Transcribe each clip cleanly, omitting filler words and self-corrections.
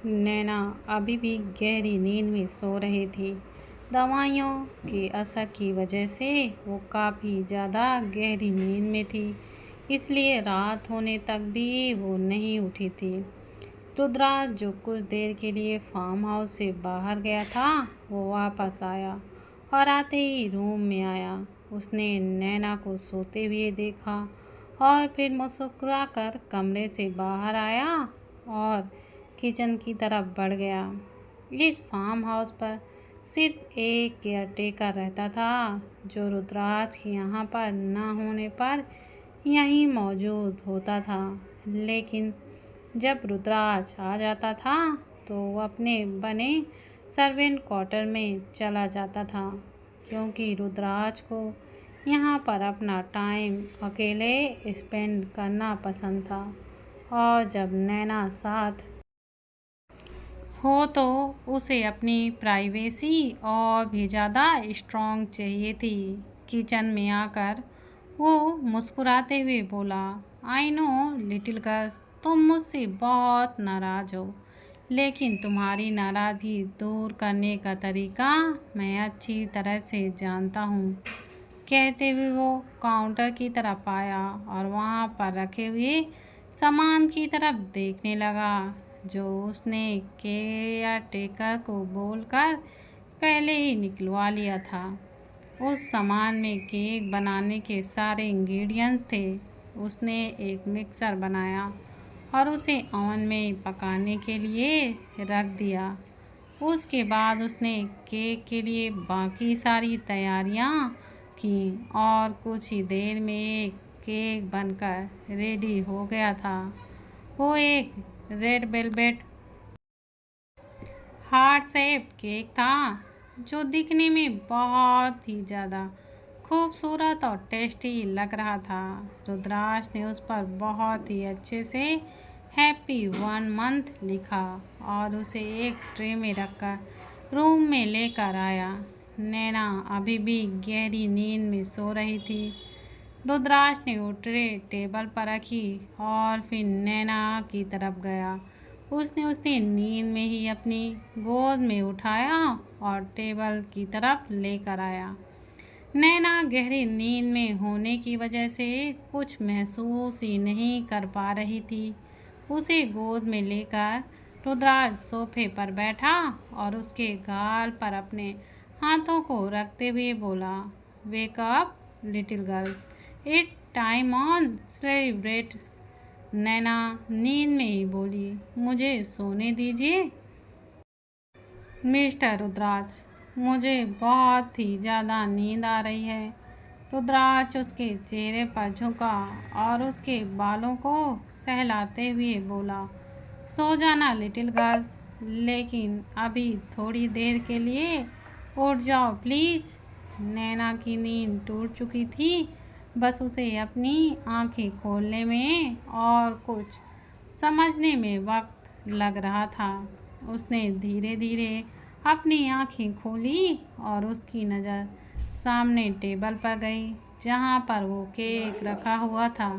नैना अभी भी गहरी नींद में सो रही थी। दवाइयों के असर की वजह से वो काफ़ी ज़्यादा गहरी नींद में थी, इसलिए रात होने तक भी वो नहीं उठी थी। रुद्राज, जो कुछ देर के लिए फार्म हाउस से बाहर गया था, वो वापस आया और आते ही रूम में आया। उसने नैना को सोते हुए देखा और फिर मुस्कुराकर कमरे से बाहर आया और किचन की तरफ बढ़ गया। इस फार्म हाउस पर सिर्फ एक केयरटेकर रहता था, जो रुद्राज के यहाँ पर न होने पर यहीं मौजूद होता था। लेकिन जब रुद्राज आ जाता था तो वो अपने बने सर्वेंट क्वार्टर में चला जाता था, क्योंकि रुद्राज को यहाँ पर अपना टाइम अकेले स्पेंड करना पसंद था। और जब नैना साथ हो तो उसे अपनी प्राइवेसी और भी ज़्यादा स्ट्रॉन्ग चाहिए थी। किचन में आकर वो मुस्कुराते हुए बोला, आई नो लिटिल गर्ल्स, तुम मुझसे बहुत नाराज़ हो, लेकिन तुम्हारी नाराज़गी दूर करने का तरीका मैं अच्छी तरह से जानता हूँ। कहते हुए वो काउंटर की तरफ आया और वहाँ पर रखे हुए सामान की तरफ देखने लगा, जो उसने केयरटेकर को बोलकर पहले ही निकलवा लिया था। उस सामान में केक बनाने के सारे इंग्रेडिएंट्स थे। उसने एक मिक्सर बनाया और उसे ओवन में पकाने के लिए रख दिया। उसके बाद उसने केक के लिए बाकी सारी तैयारियां की और कुछ ही देर में केक बनकर रेडी हो गया था। वो एक red velvet heart shape cake था, जो दिखने में बहुत ही ज़्यादा खूबसूरत और टेस्टी लग रहा था। रुद्राज ने उस पर बहुत ही अच्छे से हैप्पी 1 मंथ लिखा और उसे एक ट्रे में रखकर रूम में लेकर आया। नैना अभी भी गहरी नींद में सो रही थी। रुद्राज ने वो ट्रे टेबल पर रखी और फिर नैना की तरफ गया। उसने उसे नींद में ही अपनी गोद में उठाया और टेबल की तरफ लेकर आया। नैना गहरी नींद में होने की वजह से कुछ महसूस ही नहीं कर पा रही थी। उसे गोद में लेकर रुद्राज सोफे पर बैठा और उसके गाल पर अपने हाथों को रखते हुए बोला, wake up little girls, it time on celebrate. Naina नींद में ही बोली, मुझे सोने दीजिए मिस्टर रुद्राज, मुझे बहुत ही ज़्यादा नींद आ रही है। रुद्राज उसके चेहरे पर झुका और उसके बालों को सहलाते हुए बोला, सो जाना लिटिल गर्ल्स, लेकिन अभी थोड़ी देर के लिए उठ जाओ प्लीज़। नैना की नींद टूट चुकी थी, बस उसे अपनी आंखें खोलने में और कुछ समझने में वक्त लग रहा था। उसने धीरे धीरे अपनी आंखें खोली और उसकी नज़र सामने टेबल पर गई, जहाँ पर वो केक रखा हुआ था।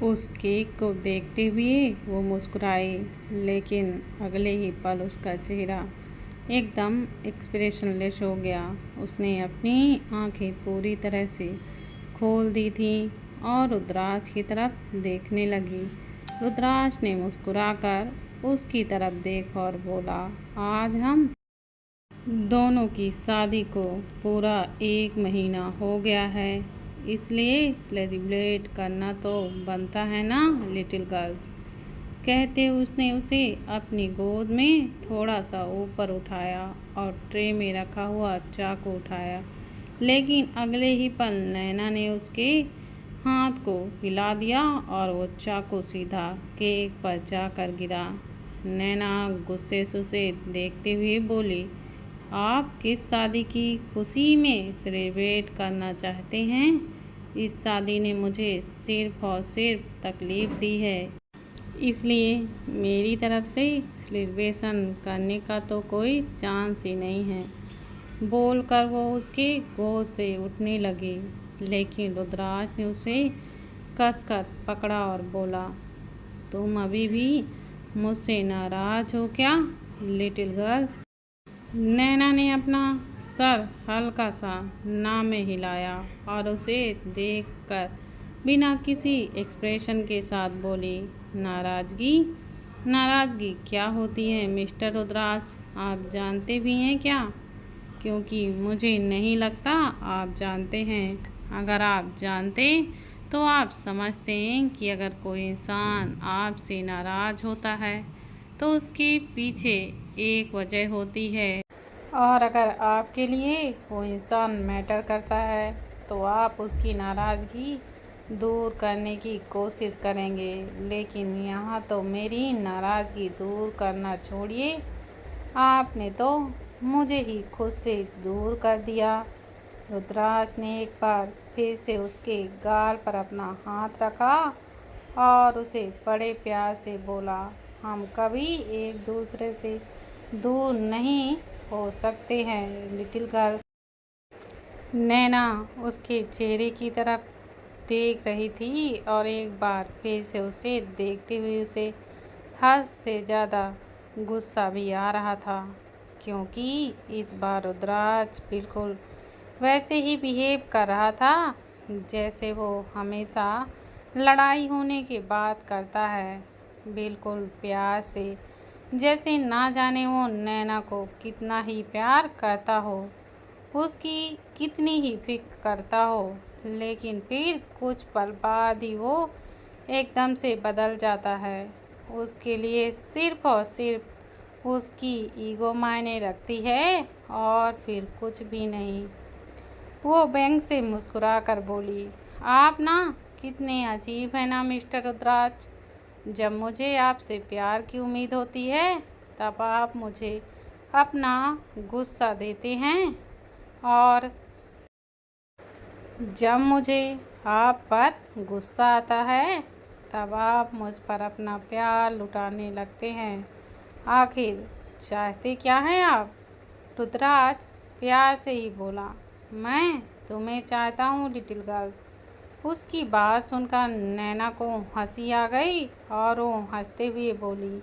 उस केक को देखते हुए वो मुस्कुराई, लेकिन अगले ही पल उसका चेहरा एकदम एक्सप्रेशनलेस हो गया। उसने अपनी आंखें पूरी तरह से खोल दी थी और रुद्राज की तरफ देखने लगी। रुद्राज ने मुस्कुराकर उसकी तरफ देखा और बोला, आज हम दोनों की शादी को पूरा 1 महीना हो गया है, इसलिए सेलिब्रेट करना तो बनता है ना लिटिल गर्ल्स। कहते उसने उसे अपनी गोद में थोड़ा सा ऊपर उठाया और ट्रे में रखा हुआ चाकू उठाया, लेकिन अगले ही पल नैना ने उसके हाथ को हिला दिया और वो चाकू सीधा केक पर जाकर गिरा। नैना गुस्से से उसे देखते हुए बोली, आप किस शादी की खुशी में सेलिब्रेट करना चाहते हैं? इस शादी ने मुझे सिर्फ और सिर्फ तकलीफ़ दी है, इसलिए मेरी तरफ से सेलिब्रेशन करने का तो कोई चांस ही नहीं है। बोलकर वो उसके गोद से उठने लगी, लेकिन रुद्राज ने उसे कसकर पकड़ा और बोला, तुम अभी भी मुझसे नाराज हो क्या लिटिल गर्ल? नैना ने अपना सर हल्का सा ना में हिलाया और उसे देखकर बिना किसी एक्सप्रेशन के साथ बोली, नाराजगी? नाराजगी क्या होती है मिस्टर रुद्राज, आप जानते भी हैं क्या? क्योंकि मुझे नहीं लगता आप जानते हैं। अगर आप जानते तो आप समझते हैं कि अगर कोई इंसान आपसे नाराज होता है तो उसके पीछे एक वजह होती है, और अगर आपके लिए वो इंसान मैटर करता है तो आप उसकी नाराज़गी दूर करने की कोशिश करेंगे। लेकिन यहाँ तो मेरी नाराज़गी दूर करना छोड़िए, आपने तो मुझे ही खुद से दूर कर दिया। रुद्राज ने एक बार फिर से उसके गाल पर अपना हाथ रखा और उसे बड़े प्यार से बोला, हम कभी एक दूसरे से दूर नहीं हो सकते हैं लिटिल गर्ल। नैना उसके चेहरे की तरफ देख रही थी और एक बार फिर से उसे देखते हुए उसे हद से ज़्यादा गुस्सा भी आ रहा था, क्योंकि इस बार रुद्राज बिल्कुल वैसे ही बिहेव कर रहा था जैसे वो हमेशा लड़ाई होने के बाद करता है, बिल्कुल प्यार से, जैसे ना जाने वो नैना को कितना ही प्यार करता हो, उसकी कितनी ही फिक्र करता हो। लेकिन फिर कुछ पल बाद ही वो एकदम से बदल जाता है। उसके लिए सिर्फ और सिर्फ उसकी ईगो मायने रखती है और फिर कुछ भी नहीं। वो बैंक से मुस्कुराकर बोली, आप ना कितने अजीब हैं ना मिस्टर रुद्राज। जब मुझे आपसे प्यार की उम्मीद होती है तब आप मुझे अपना गुस्सा देते हैं, और जब मुझे आप पर गुस्सा आता है तब आप मुझ पर अपना प्यार लुटाने लगते हैं। आखिर चाहते क्या हैं आप? रुद्राज प्यार से ही बोला, मैं तुम्हें चाहता हूँ लिटिल गर्ल्स। उसकी बात सुनकर नैना को हंसी आ गई और वो हंसते हुए बोली,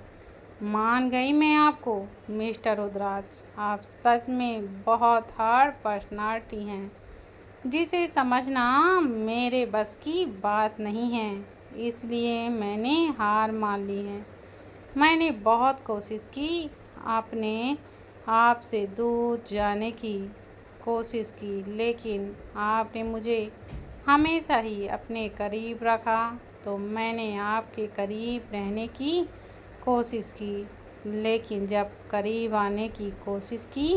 मान गई मैं आपको मिस्टर रुद्राज, आप सच में बहुत हार्ड पर्सनालिटी हैं जिसे समझना मेरे बस की बात नहीं है। इसलिए मैंने हार मान ली है। मैंने बहुत कोशिश की, आपने आपसे दूर जाने की कोशिश की, लेकिन आपने मुझे हमेशा ही अपने करीब रखा, तो मैंने आपके करीब रहने की कोशिश की। लेकिन जब करीब आने की कोशिश की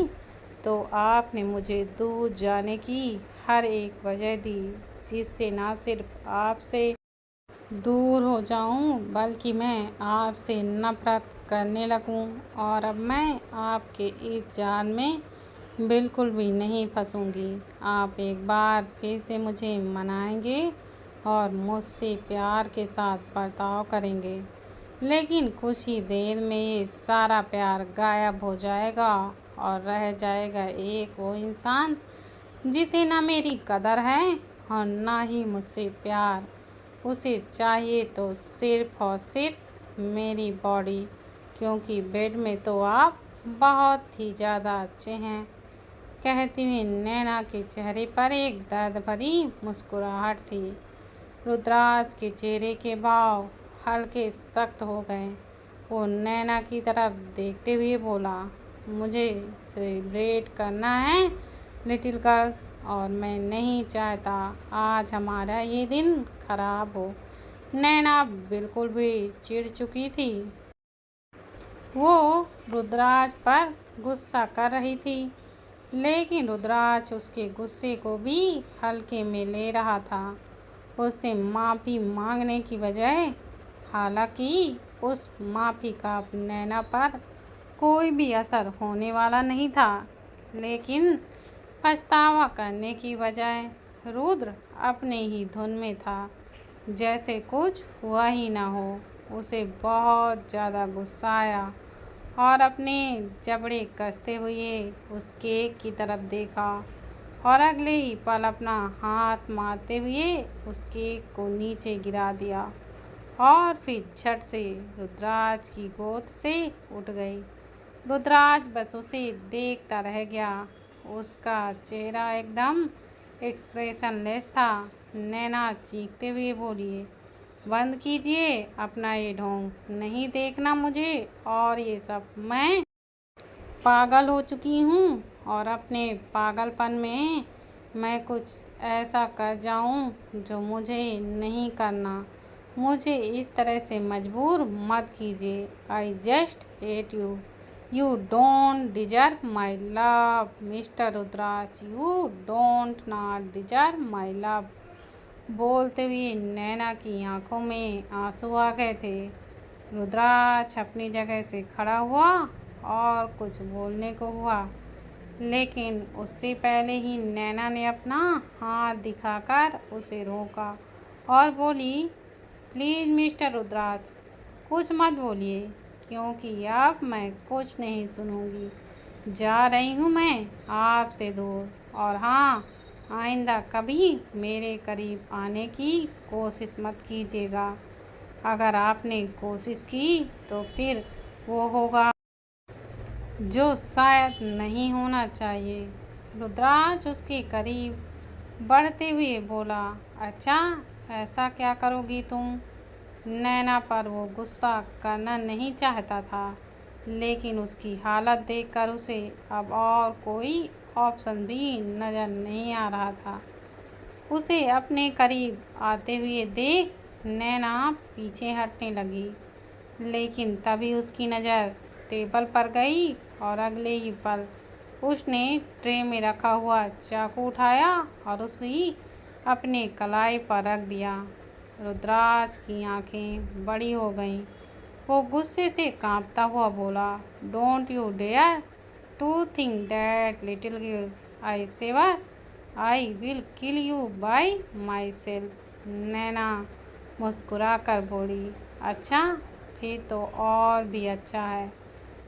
तो आपने मुझे दूर जाने की हर एक वजह दी, जिससे ना सिर्फ आपसे दूर हो जाऊं बल्कि मैं आपसे नफरत करने लगूं, और अब मैं आपके इस जाल में बिल्कुल भी नहीं फंसूंगी। आप एक बार फिर से मुझे मनाएंगे और मुझसे प्यार के साथ बर्ताव करेंगे, लेकिन कुछ ही देर में ये सारा प्यार गायब हो जाएगा और रह जाएगा एक वो इंसान जिसे ना मेरी कदर है और ना ही मुझसे प्यार। उसे चाहिए तो सिर्फ और सिर्फ मेरी बॉडी, क्योंकि बेड में तो आप बहुत ही ज़्यादा अच्छे हैं। कहती हुई नैना के चेहरे पर एक दर्द भरी मुस्कुराहट थी। रुद्राज के चेहरे के भाव हल्के सख्त हो गए। वो नैना की तरफ देखते हुए बोला, मुझे सेलिब्रेट करना है लिटिल गर्ल्स, और मैं नहीं चाहता आज हमारा ये दिन खराब हो। नैना बिल्कुल भी चिढ़ चुकी थी। वो रुद्राज पर गुस्सा कर रही थी, लेकिन रुद्राज उसके गुस्से को भी हल्के में ले रहा था, उससे माफ़ी मांगने की बजाय। हालांकि उस माफ़ी का नैना पर कोई भी असर होने वाला नहीं था, लेकिन पछतावा करने की बजाय रुद्र अपने ही धुन में था, जैसे कुछ हुआ ही ना हो। उसे बहुत ज़्यादा गुस्सा आया और अपने जबड़े कसते हुए उस केक की तरफ देखा और अगले ही पल अपना हाथ मारते हुए उस केक को नीचे गिरा दिया और फिर झट से रुद्राज की गोद से उठ गई। रुद्राज बस उसे देखता रह गया। उसका चेहरा एकदम एक्सप्रेशनलेस था। नैना चीखते हुए बोली, बंद कीजिए अपना ये ढोंग, नहीं देखना मुझे और ये सब। मैं पागल हो चुकी हूँ और अपने पागलपन में मैं कुछ ऐसा कर जाऊँ जो मुझे नहीं करना। मुझे इस तरह से मजबूर मत कीजिए। I just hate you. You don't deserve my love mister Rudras. You don't not deserve my love. बोलते हुए नैना की आंखों में आंसू आ गए थे। रुद्राज अपनी जगह से खड़ा हुआ और कुछ बोलने को हुआ, लेकिन उससे पहले ही नैना ने अपना हाथ दिखाकर उसे रोका और बोली, प्लीज़ मिस्टर रुद्राज, कुछ मत बोलिए, क्योंकि अब मैं कुछ नहीं सुनूंगी। जा रही हूँ मैं आपसे दूर, और हाँ, आइंदा कभी मेरे करीब आने की कोशिश मत कीजिएगा। अगर आपने कोशिश की तो फिर वो होगा जो शायद नहीं होना चाहिए। रुद्राज उसके करीब बढ़ते हुए बोला, अच्छा, ऐसा क्या करोगी तुम? नैना पर वो गुस्सा करना नहीं चाहता था, लेकिन उसकी हालत देखकर उसे अब और कोई ऑप्शन भी नज़र नहीं आ रहा था। उसे अपने करीब आते हुए देख नैना पीछे हटने लगी, लेकिन तभी उसकी नज़र टेबल पर गई और अगले ही पल उसने ट्रे में रखा हुआ चाकू उठाया और उसी अपने कलाई पर रख दिया। रुद्राज की आंखें बड़ी हो गईं। वो गुस्से से कांपता हुआ बोला, don't you dare to think that little girl I saver. I will kill you by myself. Naina मुस्कुरा कर बोली, अच्छा, फिर तो और भी अच्छा है,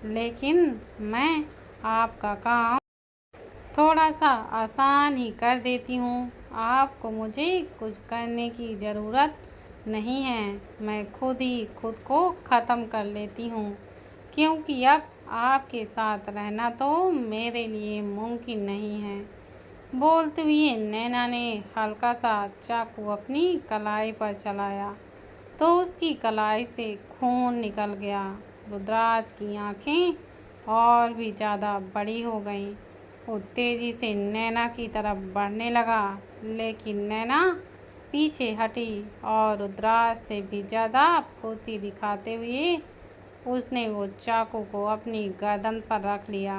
लेकिन मैं आपका काम थोड़ा सा आसान ही कर देती हूँ। आपको मुझे कुछ करने की ज़रूरत नहीं है, मैं खुद ही खुद को ख़त्म कर लेती हूँ, क्योंकि अब आपके साथ रहना तो मेरे लिए मुमकिन नहीं है। बोलते हुए नैना ने हल्का सा चाकू अपनी कलाई पर चलाया तो उसकी कलाई से खून निकल गया। रुद्राज की आंखें और भी ज़्यादा बड़ी हो गईं। वो तेज़ी से नैना की तरफ बढ़ने लगा, लेकिन नैना पीछे हटी और रुद्राज से भी ज़्यादा फुर्ती दिखाते हुए उसने वो चाकू को अपनी गर्दन पर रख लिया।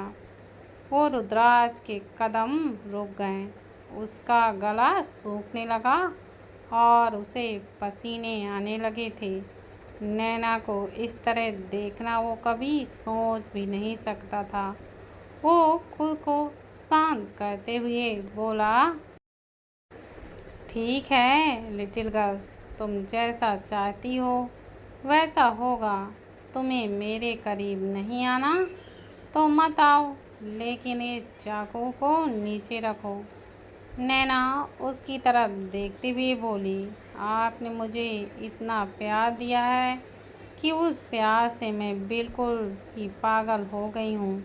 वो रुद्राज के कदम रुक गए। उसका गला सूखने लगा और उसे पसीने आने लगे थे। नैना को इस तरह देखना वो कभी सोच भी नहीं सकता था। वो खुद को शांत करते हुए बोला, ठीक है लिटिल गर्ल्स, तुम जैसा चाहती हो वैसा होगा। तुम्हें मेरे करीब नहीं आना तो मत आओ, लेकिन इस चाकू को नीचे रखो। नैना उसकी तरफ देखते हुए बोली, आपने मुझे इतना प्यार दिया है कि उस प्यार से मैं बिल्कुल ही पागल हो गई हूँ,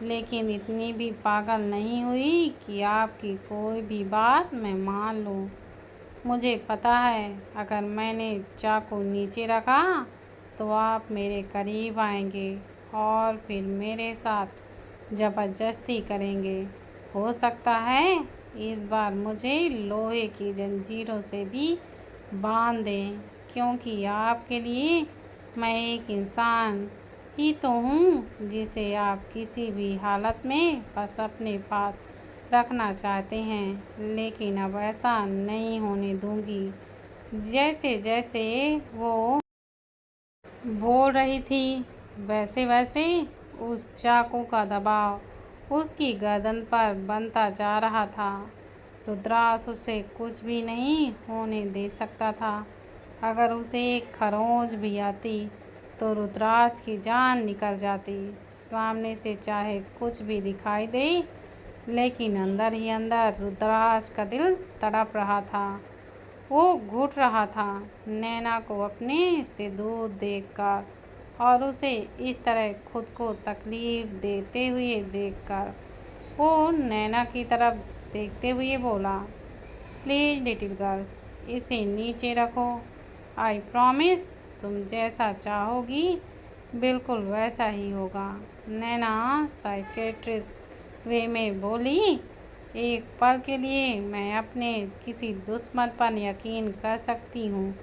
लेकिन इतनी भी पागल नहीं हुई कि आपकी कोई भी बात मैं मान लूँ। मुझे पता है अगर मैंने चाकू नीचे रखा तो आप मेरे करीब आएंगे और फिर मेरे साथ ज़बरदस्ती करेंगे। हो सकता है इस बार मुझे लोहे की जंजीरों से भी बांध दें, क्योंकि आपके लिए मैं एक इंसान ही तो हूँ जिसे आप किसी भी हालत में बस अपने पास रखना चाहते हैं, लेकिन अब ऐसा नहीं होने दूंगी। जैसे जैसे वो बोल रही थी वैसे वैसे उस चाकू का दबाव उसकी गर्दन पर बनता जा रहा था। रुद्रास उसे कुछ भी नहीं होने दे सकता था। अगर उसे एक खरोंच भी आती तो रुद्राज की जान निकल जाती। सामने से चाहे कुछ भी दिखाई दे, लेकिन अंदर ही अंदर रुद्राज का दिल तड़प रहा था। वो घुट रहा था नैना को अपने से दूर देखकर और उसे इस तरह खुद को तकलीफ देते हुए देखकर। वो नैना की तरफ देखते हुए बोला, प्लीज लिटिल गर्ल, इसे नीचे रखो। आई प्रॉमिस तुम जैसा चाहोगी बिल्कुल वैसा ही होगा। नैना साइकेट्रिस्ट वे में बोली, एक पल के लिए मैं अपने किसी दुश्मन पर यकीन कर सकती हूँ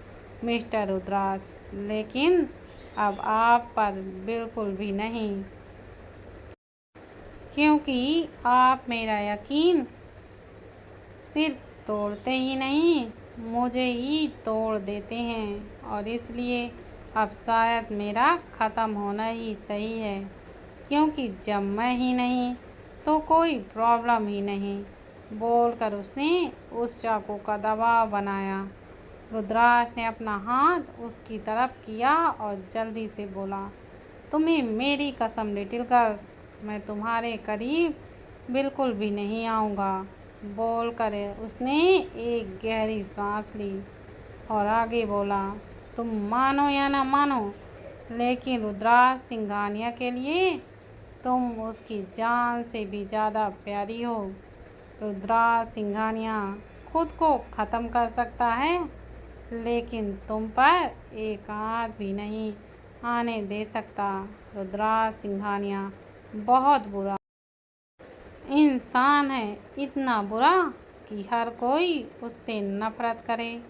मिस्टर रुद्राज, लेकिन अब आप पर बिल्कुल भी नहीं, क्योंकि आप मेरा यकीन सिर्फ तोड़ते ही नहीं मुझे ही तोड़ देते हैं, और इसलिए अब शायद मेरा ख़त्म होना ही सही है, क्योंकि जब मैं ही नहीं तो कोई प्रॉब्लम ही नहीं। बोलकर उसने उस चाकू का दबाव बनाया। रुद्राज ने अपना हाथ उसकी तरफ किया और जल्दी से बोला, तुम्हें मेरी कसम लिटिल गर्ल, मैं तुम्हारे करीब बिल्कुल भी नहीं आऊँगा। बोलकर उसने एक गहरी सांस ली और आगे बोला, तुम मानो या ना मानो, लेकिन रुद्राज सिंघानिया के लिए तुम उसकी जान से भी ज़्यादा प्यारी हो। रुद्राज सिंघानिया खुद को ख़त्म कर सकता है, लेकिन तुम पर एक आँच भी नहीं आने दे सकता। रुद्राज सिंघानिया बहुत बुरा इंसान है, इतना बुरा कि हर कोई उससे नफरत करे,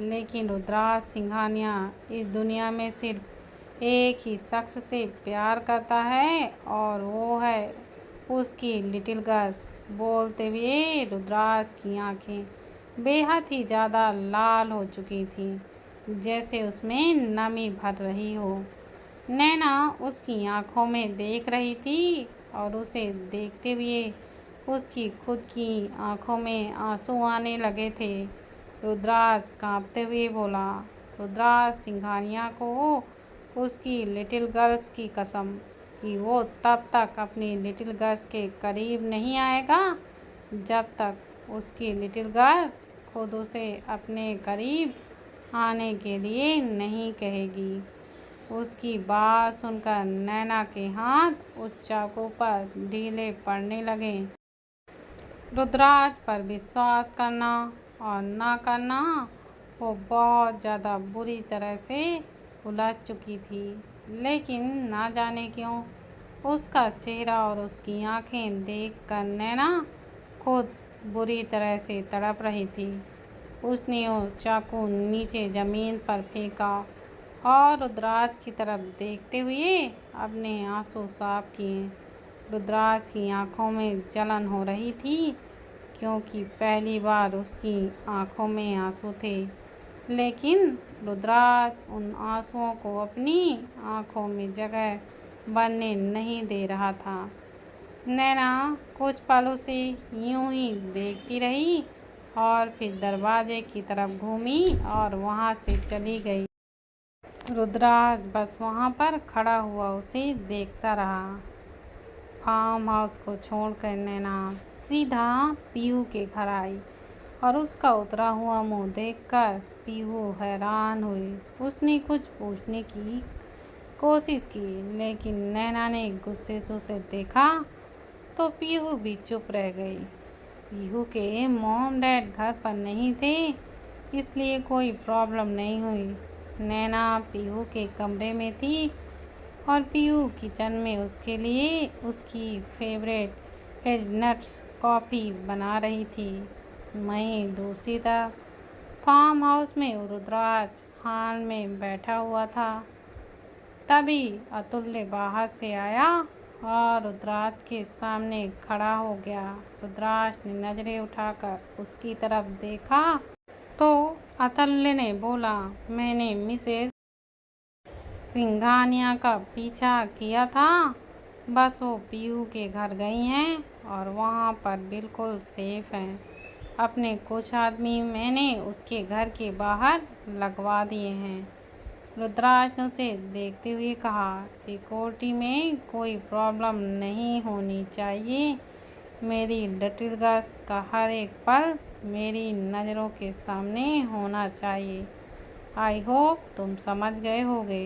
लेकिन रुद्राज सिंघानिया इस दुनिया में सिर्फ एक ही शख्स से प्यार करता है और वो है उसकी लिटिल गर्ल्स। बोलते हुए रुद्राज की आंखें बेहद ही ज़्यादा लाल हो चुकी थी, जैसे उसमें नमी भर रही हो। नैना उसकी आंखों में देख रही थी और उसे देखते हुए उसकी खुद की आंखों में आंसू आने लगे थे। रुद्राज कांपते हुए बोला, रुद्राज सिंघानिया को उसकी लिटिल गर्ल्स की कसम कि वो तब तक अपनी लिटिल गर्ल्स के करीब नहीं आएगा जब तक उसकी लिटिल गर्ल्स खुद उसे अपने करीब आने के लिए नहीं कहेगी। उसकी बात सुनकर नैना के हाथ उस चाकू पर ढीले पड़ने लगे। रुद्राज पर विश्वास करना और ना करना वो बहुत ज़्यादा बुरी तरह से उलझ चुकी थी, लेकिन ना जाने क्यों उसका चेहरा और उसकी आंखें देखकर नैना खुद बुरी तरह से तड़प रही थी। उसने वो चाकू नीचे ज़मीन पर फेंका और रुद्राज की तरफ देखते हुए अपने आंसू साफ किए। रुद्राज की आंखों में जलन हो रही थी, क्योंकि पहली बार उसकी आंखों में आंसू थे, लेकिन रुद्राज उन आंसुओं को अपनी आंखों में जगह बनने नहीं दे रहा था। नैना कुछ पल उसे यूं ही देखती रही और फिर दरवाजे की तरफ घूमी और वहां से चली गई। रुद्राज बस वहां पर खड़ा हुआ उसे देखता रहा। फार्म हाउस को छोड़कर नैना सीधा पीहू के घर आई और उसका उतरा हुआ मुंह देखकर पीहू हैरान हुई। उसने कुछ पूछने की कोशिश की, लेकिन नैना ने गुस्से से उसे देखा तो पीहू भी चुप रह गई। पीहू के मॉम डैड घर पर नहीं थे, इसलिए कोई प्रॉब्लम नहीं हुई। नैना पीहू के कमरे में थी और पीहू किचन में उसके लिए उसकी फेवरेट हेज़लनट्स कॉफ़ी बना रही थी। वहीं दूसरी तरफ फार्म हाउस में रुद्राज हॉल में बैठा हुआ था। तभी अतुल्य बाहर से आया और रुद्राज के सामने खड़ा हो गया। रुद्राज ने नज़रें उठाकर उसकी तरफ देखा तो अतुल्य ने बोला, मैंने मिसेस सिंघानिया का पीछा किया था, बस वो पीहू के घर गई हैं और वहाँ पर बिल्कुल सेफ हैं। अपने कुछ आदमी मैंने उसके घर के बाहर लगवा दिए हैं। रुद्राज ने उसे देखते हुए कहा, सिक्योरिटी में कोई प्रॉब्लम नहीं होनी चाहिए। मेरी लिटिल गर्ल्स का हर एक पल मेरी नज़रों के सामने होना चाहिए। आई होप तुम समझ गए होगे।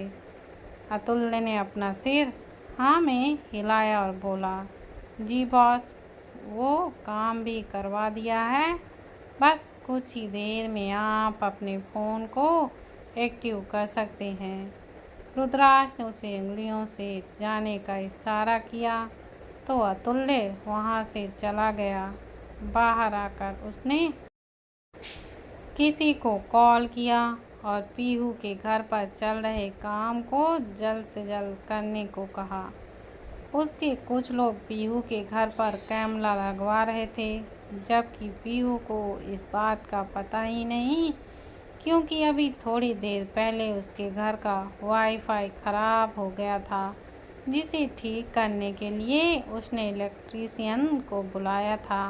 अतुल्य ने अपना सिर हाँ में हिलाया और बोला, जी बॉस, वो काम भी करवा दिया है। बस कुछ ही देर में आप अपने फ़ोन को एक्टिव कर सकते हैं। रुद्राक्ष ने उसे उंगलियों से जाने का इशारा किया तो अतुल्य वहाँ से चला गया। बाहर आकर उसने किसी को कॉल किया और पीहू के घर पर चल रहे काम को जल्द से जल्द करने को कहा। उसके कुछ लोग पीहू के घर पर कैमरा लगवा रहे थे, जबकि पीहू को इस बात का पता ही नहीं, क्योंकि अभी थोड़ी देर पहले उसके घर का वाईफाई खराब हो गया था, जिसे ठीक करने के लिए उसने इलेक्ट्रीशियन को बुलाया था।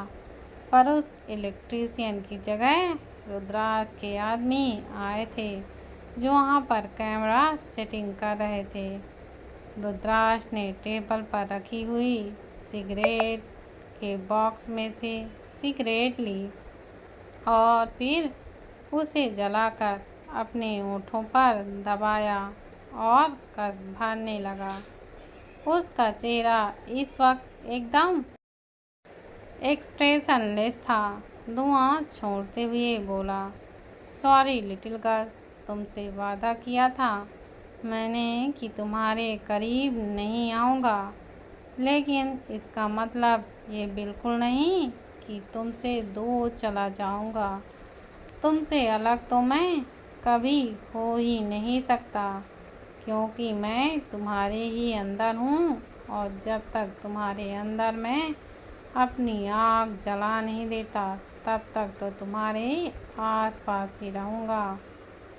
पर उस इलेक्ट्रीशियन की जगह रुद्राक्ष के आदमी आए थे, जो वहाँ पर कैमरा सेटिंग कर रहे थे। रुद्राक्ष ने टेबल पर रखी हुई सिगरेट के बॉक्स में से सिगरेट ली और फिर उसे जलाकर अपने होठों पर दबाया और कस भरने लगा। उसका चेहरा इस वक्त एकदम एक्सप्रेशनलेस था। धुआं छोड़ते हुए बोला, सॉरी लिटिल गर्ल, तुमसे वादा किया था मैंने कि तुम्हारे करीब नहीं आऊँगा, लेकिन इसका मतलब ये बिल्कुल नहीं कि तुमसे दूर चला जाऊँगा। तुमसे अलग तो मैं कभी हो ही नहीं सकता, क्योंकि मैं तुम्हारे ही अंदर हूँ, और जब तक तुम्हारे अंदर मैं अपनी आग जला नहीं देता, तब तक तो तुम्हारे आस पास ही रहूँगा।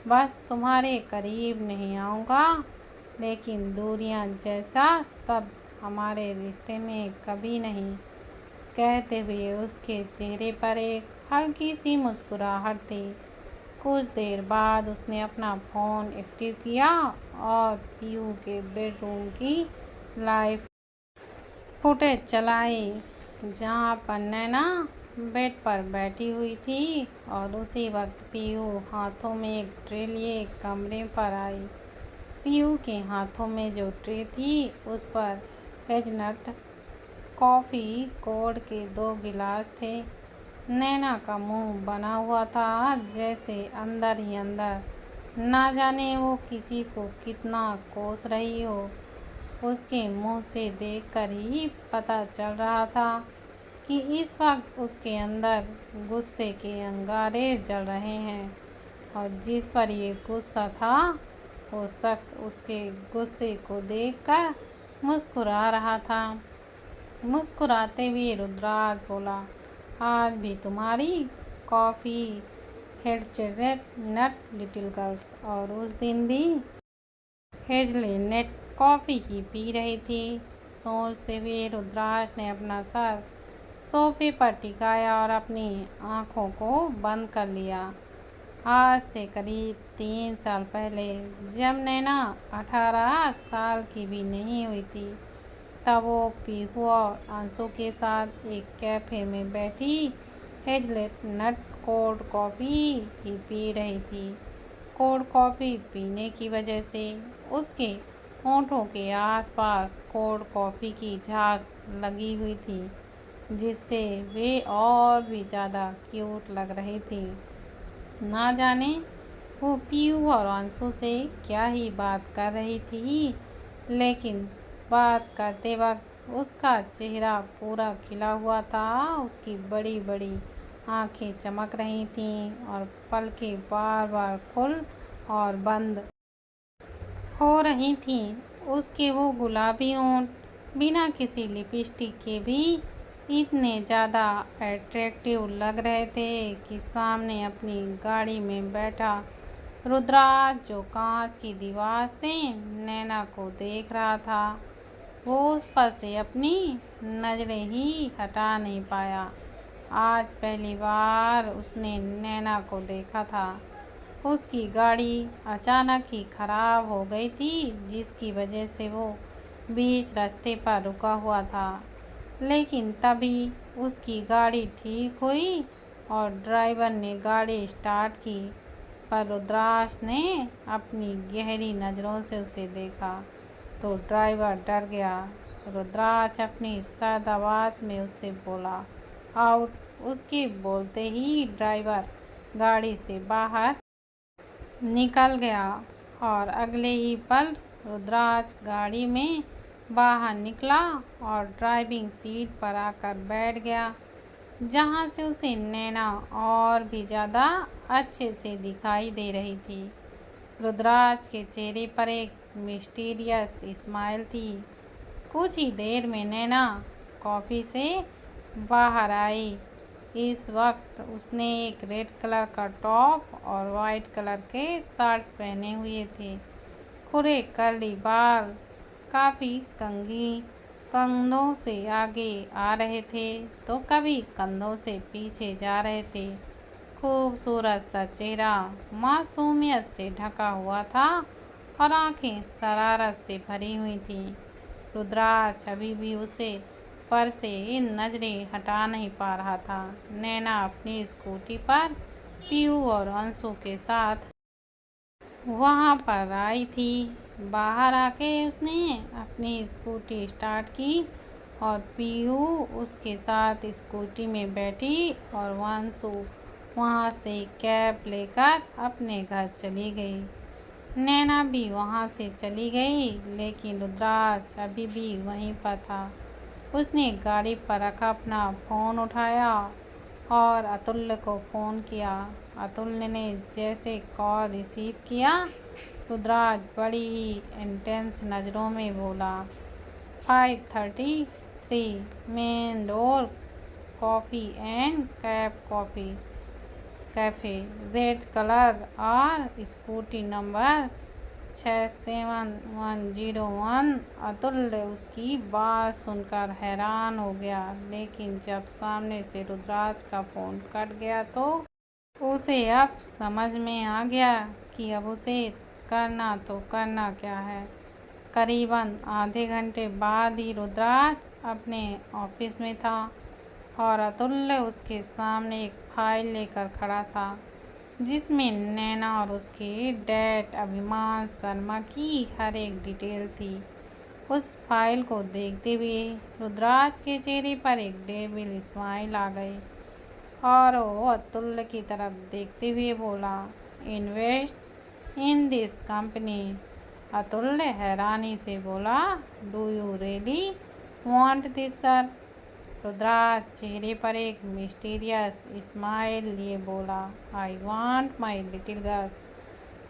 बस तुम्हारे करीब नहीं आऊँगा, लेकिन दूरियां जैसा शब्द हमारे रिश्ते में कभी नहीं। कहते हुए उसके चेहरे पर एक हल्की सी मुस्कुराहट थी। कुछ देर बाद उसने अपना फ़ोन एक्टिव किया और पीहू के बेडरूम की लाइव फुटेज चलाई, जहाँ पर नैना बेड पर बैठी हुई थी, और उसी वक्त पीहू हाथों में एक ट्रे लिए कमरे पर आई। पीहू के हाथों में जो ट्रे थी, उस पर हेजनट कॉफ़ी कोड के 2 गिलास थे। नैना का मुंह बना हुआ था, जैसे अंदर ही अंदर ना जाने वो किसी को कितना कोस रही हो। उसके मुंह से देखकर ही पता चल रहा था कि इस वक्त उसके अंदर गुस्से के अंगारे जल रहे हैं, और जिस पर ये गुस्सा था, वो शख्स उसके गुस्से को देखकर मुस्कुरा रहा था। मुस्कुराते हुए रुद्राक्ष बोला, आज भी तुम्हारी कॉफ़ी हेज़लनट लिटिल गर्ल्स, और उस दिन भी हेज़लनट कॉफ़ी ही पी रही थी। सोचते हुए रुद्राक्ष ने अपना सर सोफे पर टिकाया और अपनी आँखों को बंद कर लिया। आज से करीब 3 साल पहले, जब नैना 18 साल की भी नहीं हुई थी, तब वो पीहू और अंशु के साथ एक कैफ़े में बैठी हेज़लनट कोल्ड कॉफ़ी ही पी रही थी। कोल्ड कॉफ़ी पीने की वजह से उसके होठों के आसपास कोल्ड कॉफ़ी की झाग लगी हुई थी, जिससे वे और भी ज़्यादा क्यूट लग रही थी। ना जाने वो पीहू और अंशु से क्या ही बात कर रही थी, लेकिन बात करते वक्त उसका चेहरा पूरा खिला हुआ था। उसकी बड़ी बड़ी आंखें चमक रही थीं और पलकें बार बार खुल और बंद हो रही थीं। उसके वो गुलाबी होंठ बिना किसी लिपस्टिक के भी इतने ज़्यादा अट्रैक्टिव लग रहे थे कि सामने अपनी गाड़ी में बैठा रुद्राक्ष, जो कांच की दीवार से नैना को देख रहा था, वो उस पर से अपनी नज़रें ही हटा नहीं पाया। आज पहली बार उसने नैना को देखा था। उसकी गाड़ी अचानक ही खराब हो गई थी, जिसकी वजह से वो बीच रास्ते पर रुका हुआ था। लेकिन तभी उसकी गाड़ी ठीक हुई और ड्राइवर ने गाड़ी स्टार्ट की, पर रुद्राक्ष ने अपनी गहरी नज़रों से उसे देखा तो ड्राइवर डर गया। रुद्राक्ष अपनी सख्त आवाज़ में उससे बोला, आउट। उसके बोलते ही ड्राइवर गाड़ी से बाहर निकल गया और अगले ही पल रुद्राक्ष गाड़ी में बाहर निकला और ड्राइविंग सीट पर आकर बैठ गया, जहां से उसे नैना और भी ज़्यादा अच्छे से दिखाई दे रही थी। रुद्राक्ष के चेहरे पर एक मिस्टीरियस स्माइल थी। कुछ ही देर में नैना कॉफ़ी से बाहर आई। इस वक्त उसने एक रेड कलर का टॉप और वाइट कलर के शर्ट्स पहने हुए थे। खुले कर्ली बाल काफ़ी कंधों से आगे आ रहे थे तो कभी कंधों से पीछे जा रहे थे। खूबसूरत सा चेहरा मासूमियत से ढका हुआ था और आंखें शरारत से भरी हुई थीं। रुद्राक्ष अभी भी उसे पर से नजरें हटा नहीं पा रहा था। नैना अपनी स्कूटी पर पीहू और अंशु के साथ वहां पर आई थी। बाहर आके उसने अपनी स्कूटी स्टार्ट की और पीहू उसके साथ स्कूटी में बैठी और अंशु वहां से कैब लेकर अपने घर चली गई। नैना भी वहां से चली गई, लेकिन रुद्राक्ष अभी भी वहीं पर था। उसने गाड़ी पर रखा अपना फ़ोन उठाया और अतुल्य को फ़ोन किया। अतुल्य ने जैसे कॉल रिसीव किया, रुद्राक्ष बड़ी ही इंटेंस नज़रों में बोला, 533 main door coffee and cafe, red colour और स्कूटी नंबर 67101। अतुल्य उसकी बात सुनकर हैरान हो गया, लेकिन जब सामने से रुद्राक्ष का फ़ोन कट गया तो उसे अब समझ में आ गया कि अब उसे करना क्या है। करीबन आधे घंटे बाद ही रुद्राक्ष अपने ऑफिस में था और अतुल्य उसके सामने एक फाइल लेकर खड़ा था, जिसमें नैना और उसके डैड अभिमान शर्मा की हर एक डिटेल थी। उस फाइल को देखते हुए रुद्राक्ष के चेहरे पर एक डेविल स्माइल आ गई और वो अतुल्य की तरफ देखते हुए बोला, इन्वेस्ट इन दिस कंपनी। अतुल्य हैरानी से बोला, do you really want this sir? Rudraksh चेहरे पर एक मिस्टीरियस स्माइल लिए बोला, I want my little girl.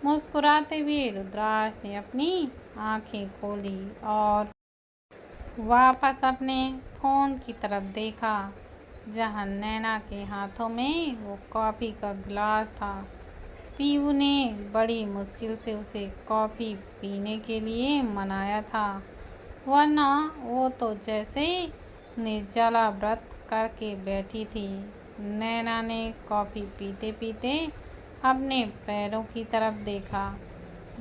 मुस्कुराते हुए रुद्राक्ष ने अपनी आंखें खोली और वापस अपने फ़ोन की तरफ देखा, जहां नैना के हाथों में वो कॉफ़ी का गिलास था। पीहू ने बड़ी मुश्किल से उसे कॉफ़ी पीने के लिए मनाया था, वरना वो तो जैसे निर्जला व्रत करके बैठी थी। नैना ने कॉफ़ी पीते पीते अपने पैरों की तरफ देखा,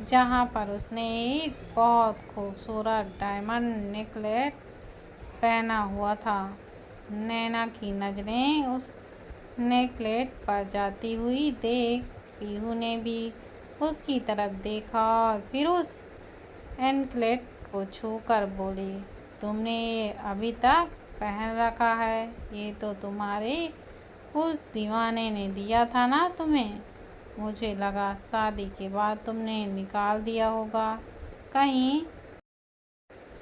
जहां पर उसने एक बहुत खूबसूरत डायमंड नेकलेस पहना हुआ था। नैना की नज़रें उस नेकलेस पर जाती हुई देख पीहू ने भी उसकी तरफ देखा और फिर उस एंकलेट को छूकर बोली, तुमने ये अभी तक पहन रखा है? ये तो तुम्हारे उस दीवाने ने दिया था ना तुम्हें। मुझे लगा शादी के बाद तुमने निकाल दिया होगा।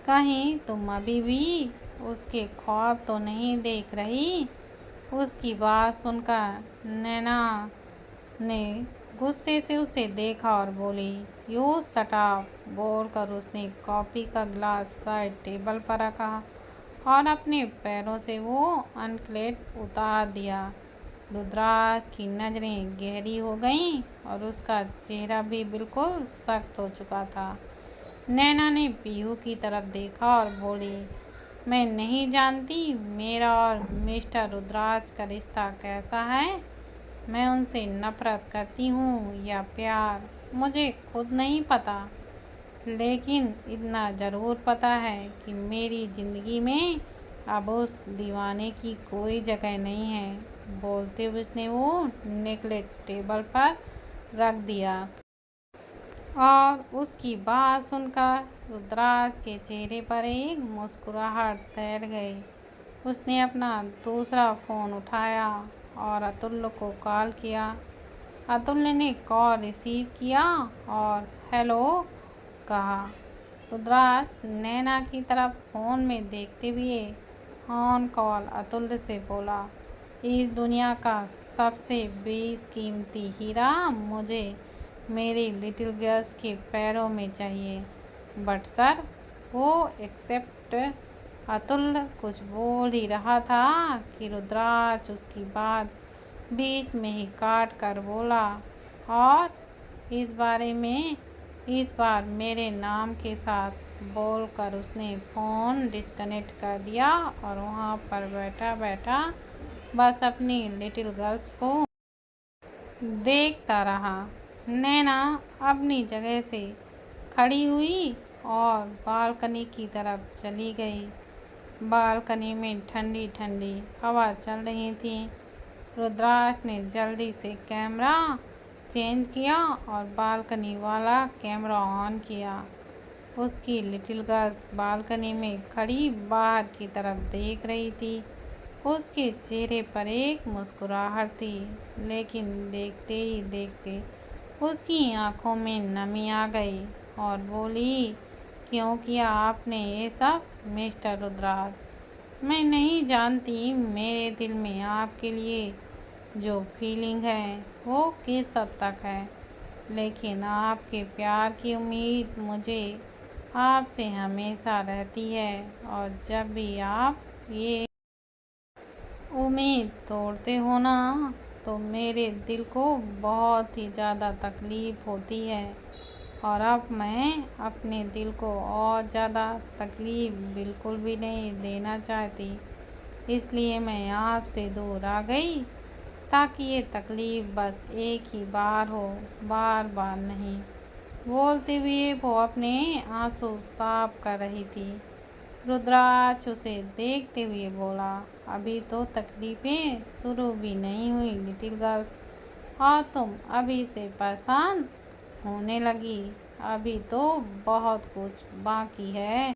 कहीं तुम अभी भी उसके ख्वाब तो नहीं देख रही? उसकी बात सुनकर नैना ने गुस्से से उसे देखा और बोली, यू शट अप। बोलकर उसने कॉफ़ी का गिलास साइड टेबल पर रखा और अपने पैरों से वो अनक्लेट उतार दिया। रुद्राक्ष की नज़रें गहरी हो गईं और उसका चेहरा भी बिल्कुल सख्त हो चुका था। नैना ने पीहू की तरफ देखा और बोली, मैं नहीं जानती मेरा और मिस्टर रुद्राक्ष का रिश्ता कैसा है। मैं उनसे नफरत करती हूँ या प्यार, मुझे खुद नहीं पता, लेकिन इतना ज़रूर पता है कि मेरी ज़िंदगी में अब उस दीवाने की कोई जगह नहीं है। बोलते हुए उसने वो नेकलेस टेबल पर रख दिया और उसकी बात सुनकर रुद्राज के चेहरे पर एक मुस्कुराहट तैर गई। उसने अपना दूसरा फ़ोन उठाया और अतुल्य को कॉल किया। अतुल्य ने कॉल रिसीव किया और हेलो कहा। रुद्राज नैना की तरफ फ़ोन में देखते हुए ऑन कॉल अतुल्य से बोला, इस दुनिया का सबसे बेशकीमती हीरा मुझे मेरी लिटिल गर्ल्स के पैरों में चाहिए। बट सर वो एक्सेप्ट। अतुल्य कुछ बोल ही रहा था कि रुद्राज उसकी बात बीच में ही काट कर बोला, और इस बार मेरे नाम के साथ बोलकर उसने फ़ोन डिस्कनेक्ट कर दिया और वहाँ पर बैठा बैठा बस अपनी लिटिल गर्ल्स को देखता रहा। नैना अपनी जगह से खड़ी हुई और बालकनी की तरफ चली गई। बालकनी में ठंडी ठंडी हवा चल रही थी। रुद्राज ने जल्दी से कैमरा चेंज किया और बालकनी वाला कैमरा ऑन किया। उसकी लिटिल गर्ल्स बालकनी में खड़ी बाहर की तरफ देख रही थी। उसके चेहरे पर एक मुस्कुराहट थी, लेकिन देखते ही देखते उसकी आंखों में नमी आ गई और बोली, क्यों किया आपने ये सब मिस्टर रुद्राज? मैं नहीं जानती मेरे दिल में आपके लिए जो फीलिंग है वो किस हद तक है, लेकिन आपके प्यार की उम्मीद मुझे आपसे हमेशा रहती है, और जब भी आप ये उम्मीद तोड़ते हो ना तो मेरे दिल को बहुत ही ज़्यादा तकलीफ़ होती है, और अब मैं अपने दिल को और ज़्यादा तकलीफ़ बिल्कुल भी नहीं देना चाहती, इसलिए मैं आपसे दूर आ गई ताकि ये तकलीफ़ बस एक ही बार हो, बार बार नहीं। बोलते हुए वो अपने आंसू साफ कर रही थी। रुद्राज उसे देखते हुए बोला, अभी तो तकलीफें शुरू भी नहीं हुई लिटिल गर्ल्स, और तुम अभी से परेशान होने लगी। अभी तो बहुत कुछ बाकी है।